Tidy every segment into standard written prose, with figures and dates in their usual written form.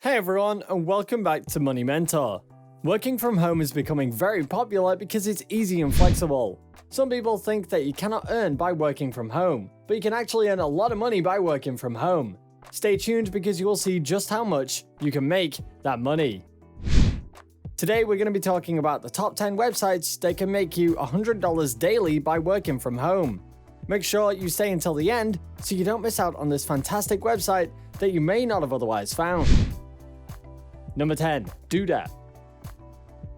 Hey everyone, and welcome back to Money Mentor. Working from home is becoming very popular because it's easy and flexible. Some people think that you cannot earn by working from home, but you can actually earn a lot of money by working from home. Stay tuned because you will see just how much you can make that money. Today we're going to be talking about the top 10 websites that can make you $100 daily by working from home. Make sure you stay until the end so you don't miss out on this fantastic website that you may not have otherwise found. Number 10. Duda.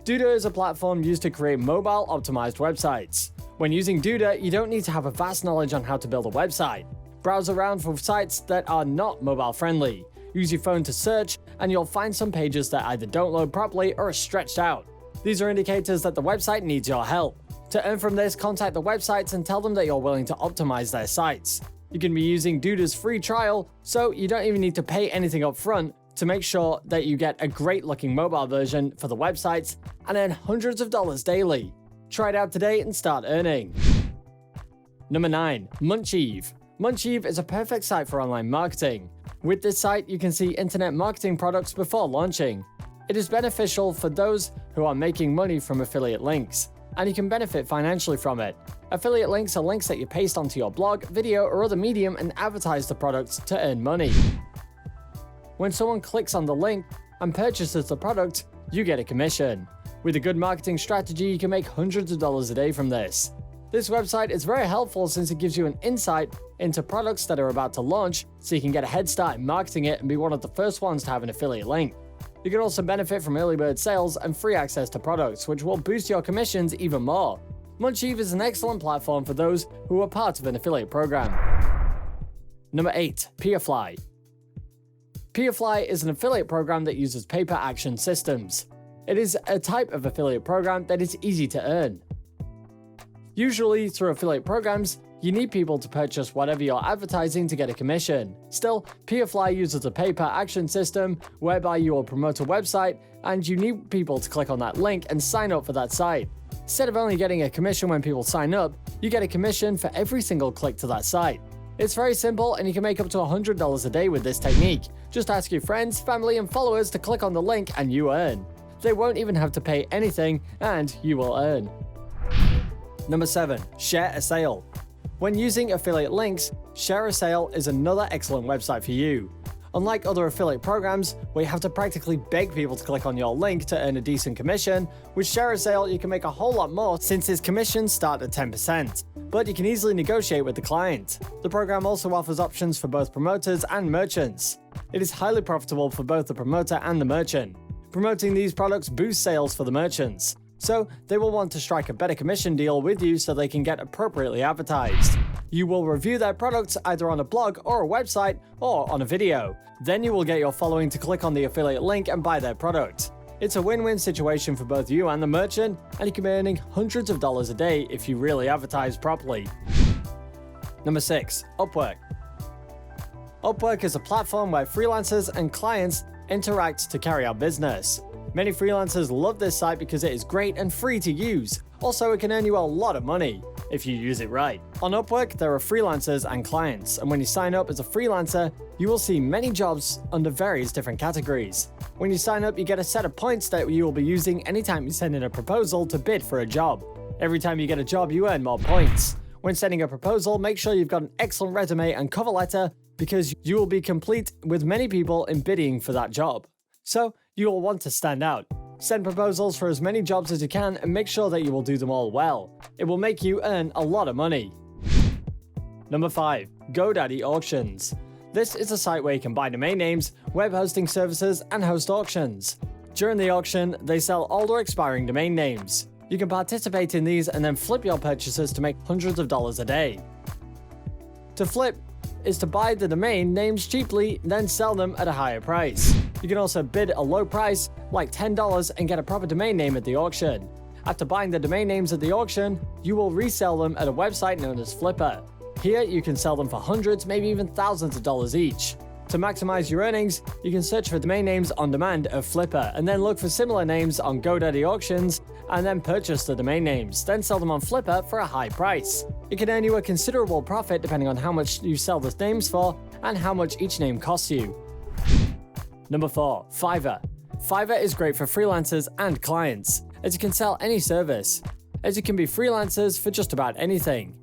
Duda is a platform used to create mobile-optimized websites. When using Duda, you don't need to have a vast knowledge on how to build a website. Browse around for sites that are not mobile-friendly. Use your phone to search, and you'll find some pages that either don't load properly or are stretched out. These are indicators that the website needs your help. To earn from this, contact the websites and tell them that you're willing to optimize their sites. You can be using Duda's free trial, so you don't even need to pay anything up front to make sure that you get a great-looking mobile version for the websites and earn hundreds of dollars daily. Try it out today and start earning. Number 9. Muncheve. Muncheve is a perfect site for online marketing. With this site, you can see internet marketing products before launching. It is beneficial for those who are making money from affiliate links, and you can benefit financially from it. Affiliate links are links that you paste onto your blog, video, or other medium and advertise the products to earn money. When someone clicks on the link and purchases the product, you get a commission. With a good marketing strategy, you can make hundreds of dollars a day from this. This website is very helpful since it gives you an insight into products that are about to launch, so you can get a head start in marketing it and be one of the first ones to have an affiliate link. You can also benefit from early bird sales and free access to products, which will boost your commissions even more. Muncheve is an excellent platform for those who are part of an affiliate program. Number 8. Peerfly. Peerfly is an affiliate program that uses paper action systems. It is a type of affiliate program that is easy to earn. Usually, through affiliate programs, you need people to purchase whatever you're advertising to get a commission. Still, Peerfly uses a paper action system whereby you will promote a website and you need people to click on that link and sign up for that site. Instead of only getting a commission when people sign up, you get a commission for every single click to that site. It's very simple and you can make up to $100 a day with this technique. Just ask your friends, family, and followers to click on the link and you earn. They won't even have to pay anything and you will earn. Number 7. Shareasale. When using affiliate links, Shareasale is another excellent website for you. Unlike other affiliate programs, where you have to practically beg people to click on your link to earn a decent commission, with Shareasale you can make a whole lot more since its commissions start at 10%. But you can easily negotiate with the client. The program also offers options for both promoters and merchants. It is highly profitable for both the promoter and the merchant. Promoting these products boosts sales for the merchants, so they will want to strike a better commission deal with you so they can get appropriately advertised. You will review their products either on a blog or a website or on a video. Then you will get your following to click on the affiliate link and buy their product. It's a win-win situation for both you and the merchant, and you can be earning hundreds of dollars a day if you really advertise properly. Number 6. Upwork. Upwork is a platform where freelancers and clients interact to carry out business. Many freelancers love this site because it is great and free to use. Also, it can earn you a lot of money if you use it right. On Upwork, there are freelancers and clients, and when you sign up as a freelancer, you will see many jobs under various different categories. When you sign up, you get a set of points that you will be using anytime you send in a proposal to bid for a job. Every time you get a job, you earn more points. When sending a proposal, make sure you've got an excellent resume and cover letter because you will be complete with many people in bidding for that job. So, you will want to stand out. Send proposals for as many jobs as you can and make sure that you will do them all well. It will make you earn a lot of money. Number 5. GoDaddy Auctions. This is a site where you can buy domain names, web hosting services, and host auctions. During the auction, they sell older expiring domain names. You can participate in these and then flip your purchases to make hundreds of dollars a day. To flip is to buy the domain names cheaply, then sell them at a higher price. You can also bid a low price, like $10, and get a proper domain name at the auction. After buying the domain names at the auction, you will resell them at a website known as Flipper. Here, you can sell them for hundreds, maybe even thousands of dollars each. To maximize your earnings, you can search for domain names on demand of Flipper, and then look for similar names on GoDaddy auctions, and then purchase the domain names, then sell them on Flipper for a high price. It can earn you a considerable profit depending on how much you sell the names for, and how much each name costs you. Number 4. Fiverr. Fiverr is great for freelancers and clients, as you can sell any service, as you can be freelancers for just about anything.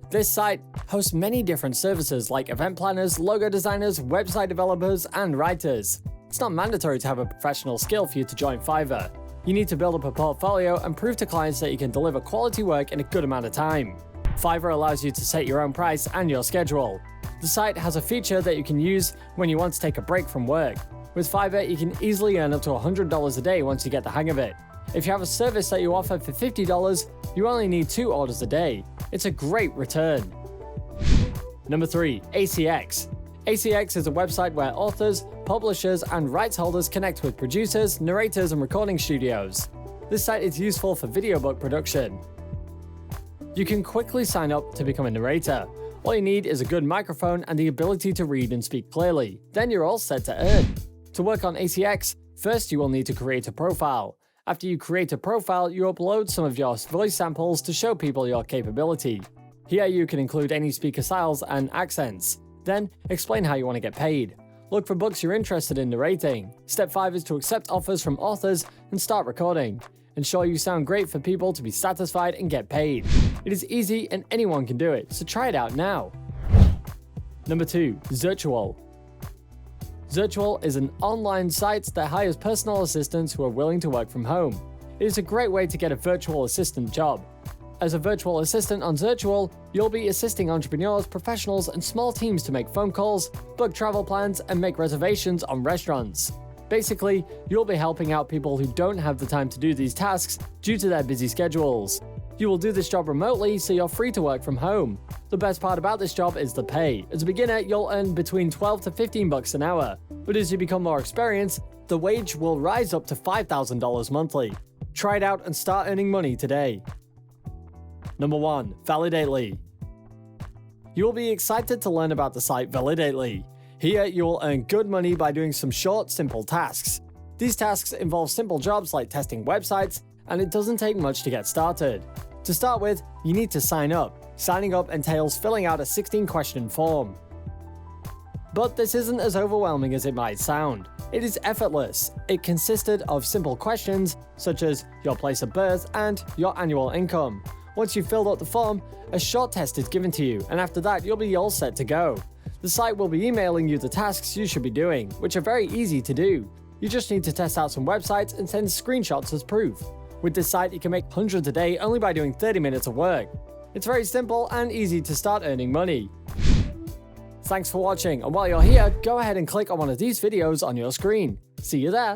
This site hosts many different services like event planners, logo designers, website developers, and writers. It's not mandatory to have a professional skill for you to join Fiverr. You need to build up a portfolio and prove to clients that you can deliver quality work in a good amount of time. Fiverr allows you to set your own price and your schedule. The site has a feature that you can use when you want to take a break from work. With Fiverr, you can easily earn up to $100 a day once you get the hang of it. If you have a service that you offer for $50, you only need 2 orders a day. It's a great return. Number 3. ACX. ACX is a website where authors, publishers, and rights holders connect with producers, narrators, and recording studios. This site is useful for video book production. You can quickly sign up to become a narrator. All you need is a good microphone and the ability to read and speak clearly. Then you're all set to earn. To work on ACX, first you will need to create a profile. After you create a profile, you upload some of your voice samples to show people your capability. Here you can include any speaker styles and accents. Then, explain how you want to get paid. Look for books you're interested in narrating. Step 5 is to accept offers from authors and start recording. Ensure you sound great for people to be satisfied and get paid. It is easy and anyone can do it, so try it out now. Number 2. Zirtual. Zirtual is an online site that hires personal assistants who are willing to work from home. It is a great way to get a virtual assistant job. As a virtual assistant on Zirtual, you'll be assisting entrepreneurs, professionals, and small teams to make phone calls, book travel plans, and make reservations on restaurants. Basically, you'll be helping out people who don't have the time to do these tasks due to their busy schedules. You will do this job remotely, so you're free to work from home. The best part about this job is the pay. As a beginner, you'll earn between $12 to $15 an hour, but as you become more experienced, the wage will rise up to $5,000 monthly. Try it out and start earning money today. Number 1. Validately. You will be excited to learn about the site Validately. Here, you will earn good money by doing some short, simple tasks. These tasks involve simple jobs like testing websites, and it doesn't take much to get started. To start with, you need to sign up. Signing up entails filling out a 16-question form. But this isn't as overwhelming as it might sound. It is effortless. It consisted of simple questions such as your place of birth and your annual income. Once you've filled out the form, a short test is given to you, and after that, you'll be all set to go. The site will be emailing you the tasks you should be doing, which are very easy to do. You just need to test out some websites and send screenshots as proof. With this site, you can make hundreds a day only by doing 30 minutes of work. It's very simple and easy to start earning money. Thanks for watching, and while you're here, go ahead and click on one of these videos on your screen. See you there!